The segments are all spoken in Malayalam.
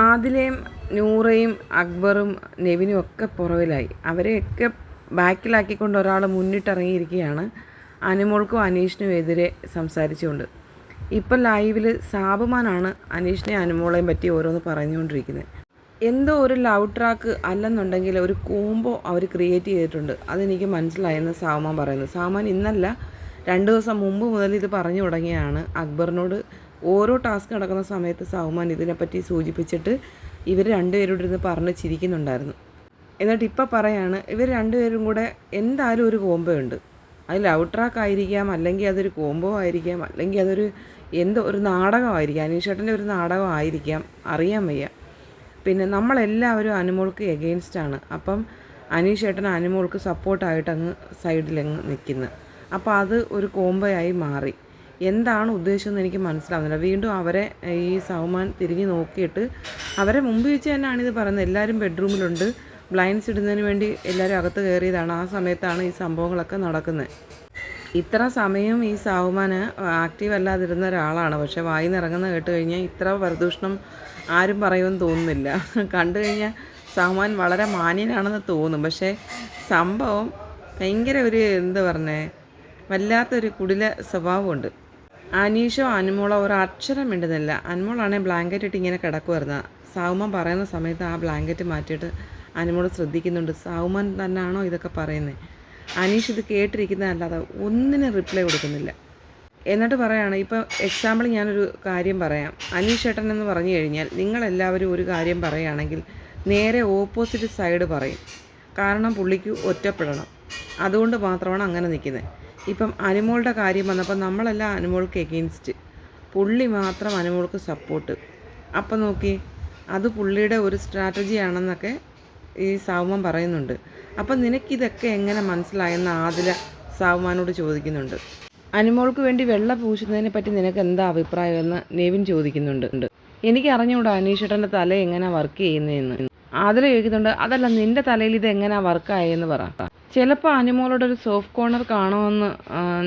ആദിലയും നൂറയും അക്ബറും നെവിനും ഒക്കെ പുറകിലായി. അവരെയൊക്കെ ബാക്കിലാക്കിക്കൊണ്ട് ഒരാൾ മുന്നിട്ടിറങ്ങിയിരിക്കുകയാണ് അനുമോൾക്കും അനീഷിനും എതിരെ സംസാരിച്ചുകൊണ്ട്. ഇപ്പം ലൈവിൽ സാബുമാനാണ് അനീഷിനെയും അനുമോളെയും പറ്റി ഓരോന്ന് പറഞ്ഞുകൊണ്ടിരിക്കുന്നത്. എന്തോ ഒരു ലവ് ട്രാക്ക് അല്ലെന്നുണ്ടെങ്കിൽ ഒരു കോംബോ അവർ ക്രിയേറ്റ് ചെയ്തിട്ടുണ്ട്, അതെനിക്ക് മനസ്സിലായെന്ന് സാബുമാൻ പറയുന്നത്. സാബുമാൻ ഇന്നല്ല 2 ദിവസം മുമ്പ് മുതൽ ഇത് പറഞ്ഞു തുടങ്ങിയാണ്. അക്ബറിനോട് ഓരോ ടാസ്ക് നടക്കുന്ന സമയത്ത് സാബുമാൻ ഇതിനെപ്പറ്റി സൂചിപ്പിച്ചിട്ട് ഇവർ രണ്ടുപേരോട് ഇരുന്ന് പറഞ്ഞ് ചിരിക്കുന്നുണ്ടായിരുന്നു. എന്നിട്ട് ഇപ്പം പറയാണ് ഇവർ രണ്ടുപേരും കൂടെ എന്തായാലും ഒരു കോംബോ ഉണ്ട്. അത് ലവ് ട്രാക്ക് ആയിരിക്കാം, അല്ലെങ്കിൽ അതൊരു കോംബോ ആയിരിക്കാം, അല്ലെങ്കിൽ അതൊരു എന്തോ ഒരു നാടകമായിരിക്കാം, അനീഷേട്ടൻ്റെ ഒരു നാടകമായിരിക്കാം, അറിയാൻ വയ്യ. പിന്നെ നമ്മളെല്ലാവരും അനുമോൾക്ക് എഗെയിൻസ്റ്റാണ്. അപ്പം അനീഷേട്ടൻ അനുമോൾക്ക് സപ്പോർട്ടായിട്ട് അങ്ങ് സൈഡിലങ്ങ് നിൽക്കുന്നു. അപ്പോൾ അത് ഒരു കോംബോയായി മാറി. എന്താണ് ഉദ്ദേശിച്ചതെന്ന് എനിക്ക് മനസ്സിലാവുന്നില്ല. വീണ്ടും അവരെ ഈ സാബുമാൻ തിരിഞ്ഞ് നോക്കിയിട്ട് അവരെ മുമ്പ് വെച്ച് തന്നെയാണ് ഇത് പറയുന്നത്. എല്ലാവരും ബെഡ്റൂമിലുണ്ട്, ബ്ലൈൻഡ്സ് ഇടുന്നതിന് വേണ്ടി എല്ലാവരും അകത്ത് കയറിയതാണ്. ആ സമയത്താണ് ഈ സംഭവങ്ങളൊക്കെ നടക്കുന്നത്. ഇത്ര സമയം ഈ സാബുമാൻ ആക്റ്റീവ് അല്ലാതിരുന്ന ഒരാളാണ്. പക്ഷേ വായിൽ നിന്ന് ഇറങ്ങുന്ന കേട്ട് കഴിഞ്ഞാൽ ഇത്ര പ്രദൂഷണം ആരും പറയുമെന്ന് തോന്നുന്നില്ല. കണ്ടു കഴിഞ്ഞാൽ സാബുമാൻ വളരെ മാന്യനാണെന്ന് തോന്നും. പക്ഷേ സംഭവം ഭയങ്കര ഒരു എന്താ പറഞ്ഞേ, വല്ലാത്തൊരു കുടില സ്വഭാവമുണ്ട്. അനീഷോ അനുമോളോ ഒരു അക്ഷരം മിണ്ടുന്നില്ല. അനുമോളാണെങ്കിൽ ബ്ലാങ്കറ്റ് ഇട്ട് ഇങ്ങനെ കിടക്കുമായിരുന്നു. സാബുമാൻ പറയുന്ന സമയത്ത് ആ ബ്ലാങ്കറ്റ് മാറ്റിയിട്ട് അനുമോൾ ശ്രദ്ധിക്കുന്നുണ്ട്. സാബുമാൻ തന്നെയാണോ ഇതൊക്കെ പറയുന്നത്? അനീഷ് ഇത് കേട്ടിരിക്കുന്നതല്ലാതെ ഒന്നിനും റിപ്ലൈ കൊടുക്കുന്നില്ല. എന്നിട്ട് പറയുകയാണ്, ഇപ്പോൾ എക്സാമ്പിൾ ഞാനൊരു കാര്യം പറയാം. അനീഷ് ഏട്ടൻ എന്ന് പറഞ്ഞു കഴിഞ്ഞാൽ നിങ്ങളെല്ലാവരും ഒരു കാര്യം പറയുകയാണെങ്കിൽ നേരെ ഓപ്പോസിറ്റ് സൈഡ് പറയും. കാരണം പുള്ളിക്ക് ഒറ്റപ്പെടണം, അതുകൊണ്ട് മാത്രമാണ് അങ്ങനെ നിൽക്കുന്നത്. ഇപ്പം അനുമോളുടെ കാര്യം വന്നപ്പോൾ നമ്മളെല്ലാം അനുമോൾക്ക് എഗെയിൻസ്റ്റ്, പുള്ളി മാത്രം അനുമോൾക്ക് സപ്പോർട്ട്. അപ്പം നോക്കി, അത് പുള്ളിയുടെ ഒരു സ്ട്രാറ്റജി ആണെന്നൊക്കെ ഈ സാബുമാൻ പറയുന്നുണ്ട്. അപ്പം നിനക്കിതൊക്കെ എങ്ങനെ മനസ്സിലായെന്ന് ആദില സാബുമാനോട് ചോദിക്കുന്നുണ്ട്. അനുമോൾക്ക് വേണ്ടി വെള്ള പൂശുന്നതിനെ പറ്റി നിനക്ക് എന്താ അഭിപ്രായമെന്ന് നെവിൻ ചോദിക്കുന്നുണ്ട്. എനിക്ക് അറിഞ്ഞുകൂടാ അനീഷേട്ടൻ്റെ തല എങ്ങനെ വർക്ക് ചെയ്യുന്നതെന്ന് ആദില ചോദിക്കുന്നുണ്ട്. അതല്ല, നിൻ്റെ തലയിൽ ഇത് എങ്ങനെ വർക്കായെന്ന് പറ. ചിലപ്പോൾ അനുമോളോടൊരു സോഫ്റ്റ് കോർണർ കാണുമെന്ന്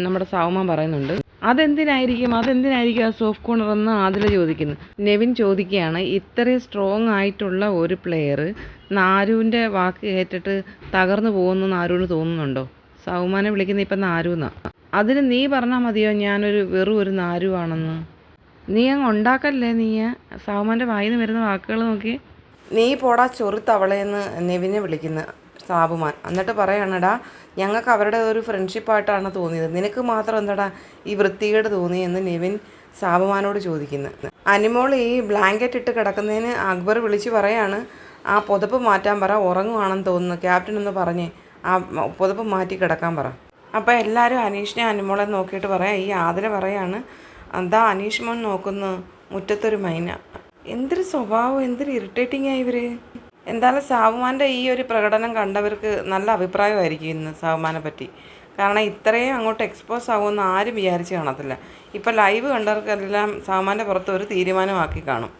നമ്മുടെ സാബുമാൻ പറയുന്നുണ്ട്. അതെന്തിനായിരിക്കും ആ സോഫ്റ്റ് കോർണർ എന്ന് ആദില ചോദിക്കുന്നു. നെവിൻ ചോദിക്കുകയാണ്, ഇത്രയും സ്ട്രോങ് ആയിട്ടുള്ള ഒരു പ്ലെയർ നാരുവിൻ്റെ വാക്ക് കേട്ടിട്ട് തകർന്നു പോകുന്നു നാരുവിന് തോന്നുന്നുണ്ടോ? സാബുമാനെ വിളിക്കുന്ന ഇപ്പം നാരു എന്നാ. അതിന് നീ പറഞ്ഞാൽ മതിയോ ഞാനൊരു വെറും ഒരു നാരുവാണെന്ന്? നീ അങ്ങ് ഉണ്ടാക്കല്ലേ. നീ സാബുമാൻ്റെ വായിൽ നിന്ന് വരുന്ന വാക്കുകൾ നോക്കി. നീ പോടാ ചൊറുത്തവളയെന്ന് നെവിനെ വിളിക്കുന്നു സാബുമാൻ. എന്നിട്ട് പറയണടാ, ഞങ്ങൾക്ക് അവരുടെ ഒരു ഫ്രണ്ട്ഷിപ്പായിട്ടാണ് തോന്നിയത്, നിനക്ക് മാത്രം എന്താടാ ഈ വൃത്തികേട് തോന്നിയെന്ന് നെവിൻ സാബുമാനോട് ചോദിക്കുന്നു. അനുമോൾ ഈ ബ്ലാങ്കറ്റ് ഇട്ട് കിടക്കുന്നതിന് അക്ബർ വിളിച്ച് പറയാണ്, ആ പുതപ്പ് മാറ്റാൻ പറ, ഉറങ്ങുവാണെന്ന് തോന്നുന്നു, ക്യാപ്റ്റൻ ഒന്ന് പറഞ്ഞേ ആ പുതപ്പ് മാറ്റി കിടക്കാൻ പറ. അപ്പോൾ എല്ലാവരും അനീഷിനെ അനുമോളെ നോക്കിയിട്ട് പറയാം. ഈ ആതിര പറയാണ്, എന്താ അനീഷ് മോൻ നോക്കുന്നു, മുറ്റത്തൊരു മൈന. എന്തൊരു സ്വഭാവം, എന്തൊരു ഇറിറ്റേറ്റിംഗാണ് ഇവർ. എന്തായാലും സാബുമാൻ്റെ ഈ ഒരു പ്രകടനം കണ്ടവർക്ക് നല്ല അഭിപ്രായമായിരിക്കും ഇന്ന് സാബുമാനെ പറ്റി. കാരണം ഇത്രയും അങ്ങോട്ട് എക്സ്പോസ് ആകുമെന്ന് ആരും വിചാരിച്ച് കാണത്തില്ല. ഇപ്പോൾ ലൈവ് കണ്ടവർക്കെല്ലാം സാബുമാൻ്റെ പുറത്ത് ഒരു തീരുമാനമാക്കി കാണും.